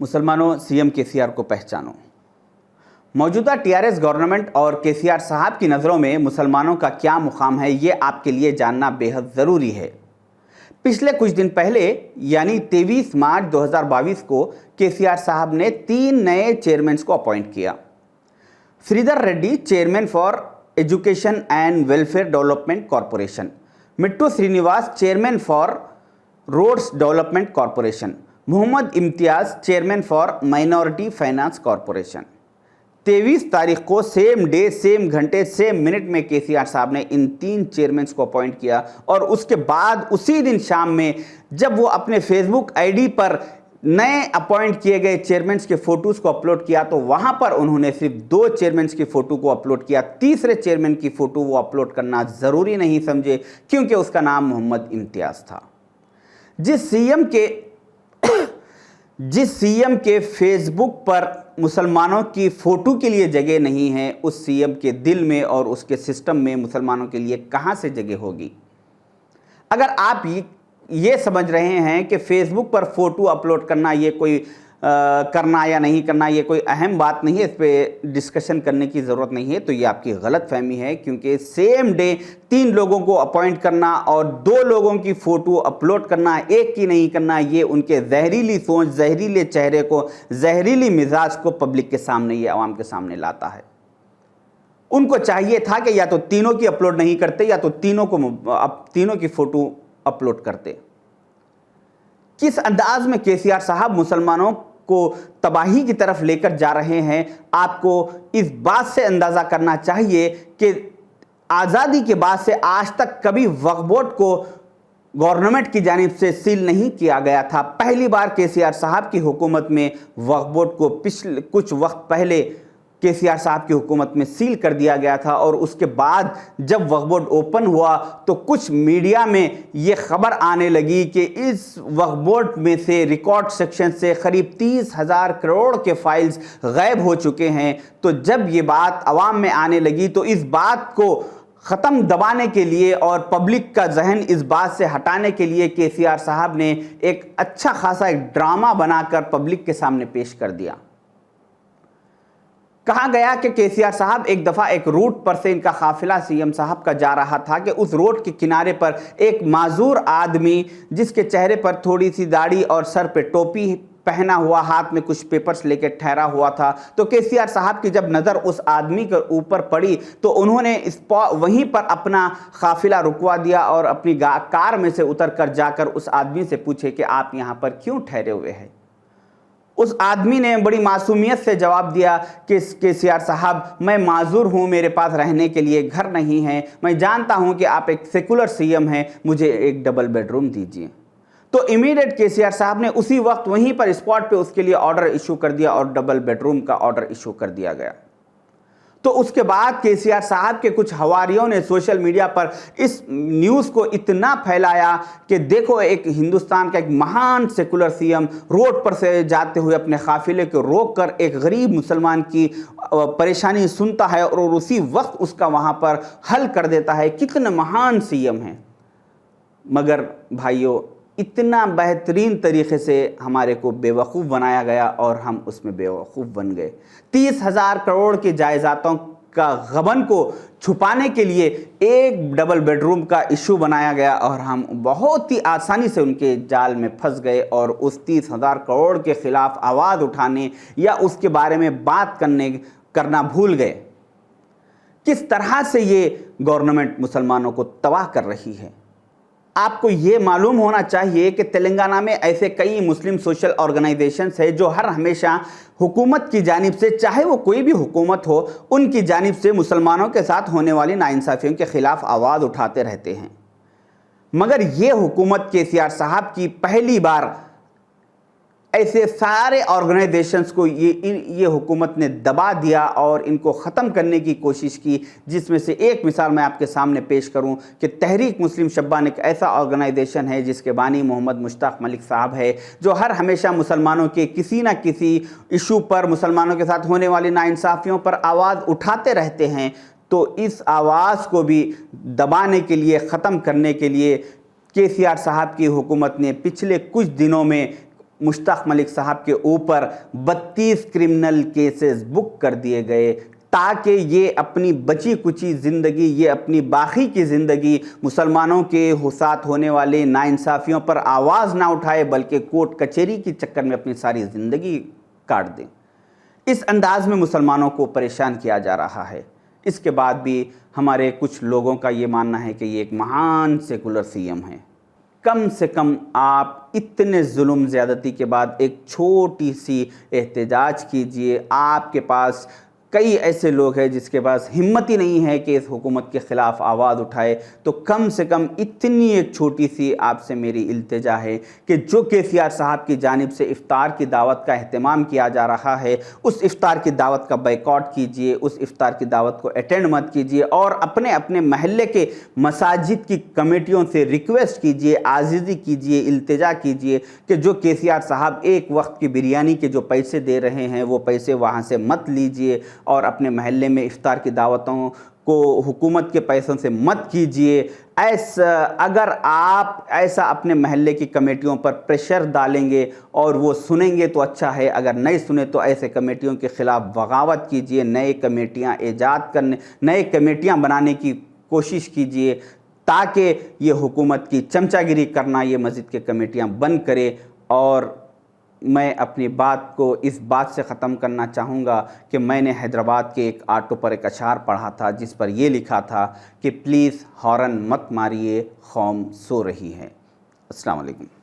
मुसलमानों, CM KCR को पहचानो। मौजूदा टीआरएस गवर्नमेंट और केसीआर साहब की नज़रों में मुसलमानों का क्या मुकाम है, ये आपके लिए जानना बेहद ज़रूरी है। पिछले कुछ दिन पहले यानी 23 मार्च 2022 को केसीआर साहब ने 3 नए चेयरमैन को अपॉइंट किया। Sridhar Reddy chairman for education and welfare development corporation, Mittu Srinivas chairman for roads development corporation, Mohammad Imtiaz chairman for minority finance corporation. 23 तारीख को सेम डे, सेम घंटे, सेम मिनट में केसीआर साहब ने इन 3 चेयरमैन को अपॉइंट किया और उसके बाद उसी दिन शाम में जब वो अपने फेसबुक आईडी पर नए अपॉइंट किए गए चेयरमैन के फोटोज को अपलोड किया तो वहां पर उन्होंने सिर्फ 2 चेयरमैन की फोटो को अपलोड किया। तीसरे चेयरमैन की फोटो वो अपलोड करना जरूरी नहीं समझे क्योंकि उसका नाम मोहम्मद इम्तियाज था। जिस सीएम के फेसबुक पर मुसलमानों की फोटो के लिए जगह नहीं है, उस सीएम के दिल में और उसके सिस्टम में मुसलमानों के लिए कहां से जगह होगी। अगर आप ये समझ रहे हैं कि फेसबुक पर फोटो अपलोड करना ये कोई करना या नहीं करना ये कोई अहम बात नहीं है, इस पे डिस्कशन करने की ज़रूरत नहीं है, तो ये आपकी गलत फहमी है। क्योंकि सेम डे 3 लोगों को अपॉइंट करना और 2 लोगों की फ़ोटो अपलोड करना, एक की नहीं करना, ये उनके जहरीली सोच, जहरीले चेहरे को, जहरीली मिजाज को पब्लिक के सामने, ये आवाम के सामने लाता है। उनको चाहिए था कि या तो तीनों की अपलोड नहीं करते या तो तीनों की फ़ोटो अपलोड करते। किस अंदाज में केसीआर साहब मुसलमानों को तबाही की तरफ लेकर जा रहे हैं, आपको इस बात से अंदाज़ा करना चाहिए कि आज़ादी के बाद से आज तक कभी वक्फ बोर्ड को गवर्नमेंट की जानिब से सील नहीं किया गया था। पहली बार केसीआर साहब की हुकूमत में वक्फ बोर्ड को पिछले कुछ वक्त पहले केसीआर साहब की हुकूमत में सील कर दिया गया था और उसके बाद जब वक्फ बोर्ड ओपन हुआ तो कुछ मीडिया में ये खबर आने लगी कि इस वक्फ बोर्ड में से रिकॉर्ड सेक्शन से करीब 30,000 करोड़ के फाइल्स गायब हो चुके हैं। तो जब ये बात अवाम में आने लगी तो इस बात को ख़त्म दबाने के लिए और पब्लिक का जहन इस बात से हटाने के लिए केसीआर साहब ने एक अच्छा खासा एक ड्रामा बनाकर पब्लिक के सामने पेश कर दिया। कहा गया कि केसीआर साहब एक दफ़ा एक रूट पर से इनका काफिला सीएम साहब का जा रहा था कि उस रोड के किनारे पर एक माजूर आदमी जिसके चेहरे पर थोड़ी सी दाढ़ी और सर पे टोपी पहना हुआ, हाथ में कुछ पेपर्स लेके ठहरा हुआ था। तो केसीआर साहब की जब नज़र उस आदमी के ऊपर पड़ी तो उन्होंने वहीं पर अपना काफिला रुकवा दिया और अपनी कार में से उतर कर जाकर उस आदमी से पूछे कि आप यहाँ पर क्यों ठहरे हुए हैं। उस आदमी ने बड़ी मासूमियत से जवाब दिया कि केसीआर साहब, मैं माजूर हूँ, मेरे पास रहने के लिए घर नहीं है, मैं जानता हूँ कि आप एक सेकुलर सीएम हैं, मुझे एक डबल बेडरूम दीजिए। तो इमीडिएट केसीआर साहब ने उसी वक्त वहीं पर स्पॉट पे उसके लिए ऑर्डर इशू कर दिया और डबल बेडरूम का ऑर्डर इशू कर दिया गया। तो उसके बाद केसीआर साहब के कुछ हवारियों ने सोशल मीडिया पर इस न्यूज़ को इतना फैलाया कि देखो, एक हिंदुस्तान का एक महान सेकुलर सीएम रोड पर से जाते हुए अपने काफिले को रोककर एक गरीब मुसलमान की परेशानी सुनता है और उसी वक्त उसका वहाँ पर हल कर देता है। कितना महान सीएम है। मगर भाइयों, इतना बेहतरीन तरीके से हमारे को बेवकूफ़ बनाया गया और हम उसमें बेवकूफ़ बन गए। 30,000 करोड़ के जायदादों का गबन को छुपाने के लिए एक डबल बेडरूम का इशू बनाया गया और हम बहुत ही आसानी से उनके जाल में फंस गए और उस 30,000 करोड़ के खिलाफ आवाज़ उठाने या उसके बारे में बात करना भूल गए। किस तरह से ये गवर्नमेंट मुसलमानों को तबाह कर रही है। आपको ये मालूम होना चाहिए कि तेलंगाना में ऐसे कई मुस्लिम सोशल ऑर्गेनाइजेशंस है जो हर हमेशा हुकूमत की जानिब से, चाहे वो कोई भी हुकूमत हो, उनकी जानिब से मुसलमानों के साथ होने वाली नाइंसाफ़ियों के ख़िलाफ़ आवाज़ उठाते रहते हैं। मगर ये हुकूमत केसीआर साहब की पहली बार ऐसे सारे ऑर्गेनाइजेशंस को ये हुकूमत ने दबा दिया और इनको ख़त्म करने की कोशिश की। जिसमें से एक मिसाल मैं आपके सामने पेश करूं कि तहरीक मुस्लिम शब्बान एक ऐसा ऑर्गेनाइजेशन है जिसके बानी मोहम्मद मुश्ताक मलिक साहब है, जो हर हमेशा मुसलमानों के किसी न किसी इशू पर, मुसलमानों के साथ होने वाली नाइंसाफ़ियों पर आवाज़ उठाते रहते हैं। तो इस आवाज़ को भी दबाने के लिए, ख़त्म करने के लिए केसीआर साहब की हुकूमत ने पिछले कुछ दिनों में मुश्ताक मलिक साहब के ऊपर 32 क्रिमिनल केसेस बुक कर दिए गए ताकि ये अपनी बची कुची ज़िंदगी, ये अपनी बाकी की ज़िंदगी मुसलमानों के साथ होने वाले नाइंसाफ़ियों पर आवाज़ ना उठाए, बल्कि कोर्ट कचहरी के चक्कर में अपनी सारी ज़िंदगी काट दें। इस अंदाज़ में मुसलमानों को परेशान किया जा रहा है। इसके बाद भी हमारे कुछ लोगों का ये मानना है कि ये एक महान सेकुलर सीएम है। कम से कम आप इतने जुल्म ज़्यादती के बाद एक छोटी सी एहतजाज कीजिए। आपके पास कई ऐसे लोग हैं जिसके पास हिम्मत ही नहीं है कि इस हुकूमत के ख़िलाफ़ आवाज़ उठाए, तो कम से कम इतनी एक छोटी सी आपसे मेरी इल्तिजा है कि जो KCR साहब की जानिब से इफ़्तार की दावत का अहतमाम किया जा रहा है, उस इफ़्तार की दावत का बायकॉट कीजिए, उस इफ़्तार की दावत को अटेंड मत कीजिए और अपने अपने महल्ले के मसाजिद की कमेटियों से रिक्वेस्ट कीजिए, आज़िज़ी कीजिए, इल्तिजा कीजिए कि जो KCR साहब एक वक्त की बिरयानी के जो पैसे दे रहे हैं वो पैसे वहाँ से मत लीजिए और अपने महल्ले में इफ्तार की दावतों को हुकूमत के पैसों से मत कीजिए। अगर आप ऐसा अपने महल्ले की कमेटियों पर प्रेशर डालेंगे और वो सुनेंगे तो अच्छा है, अगर नहीं सुने तो ऐसे कमेटियों के ख़िलाफ़ बगावत कीजिए, नए कमेटियाँ बनाने की कोशिश कीजिए ताकि ये हुकूमत की चमचागिरी करना ये मस्जिद के कमेटियाँ बंद करे। और मैं अपनी बात को इस बात से ख़त्म करना चाहूँगा कि मैंने हैदराबाद के एक ऑटो पर एक अशार पढ़ा था जिस पर यह लिखा था कि प्लीज़ हॉर्न मत मारिए, कौम सो रही है। अस्सलाम वालेकुम।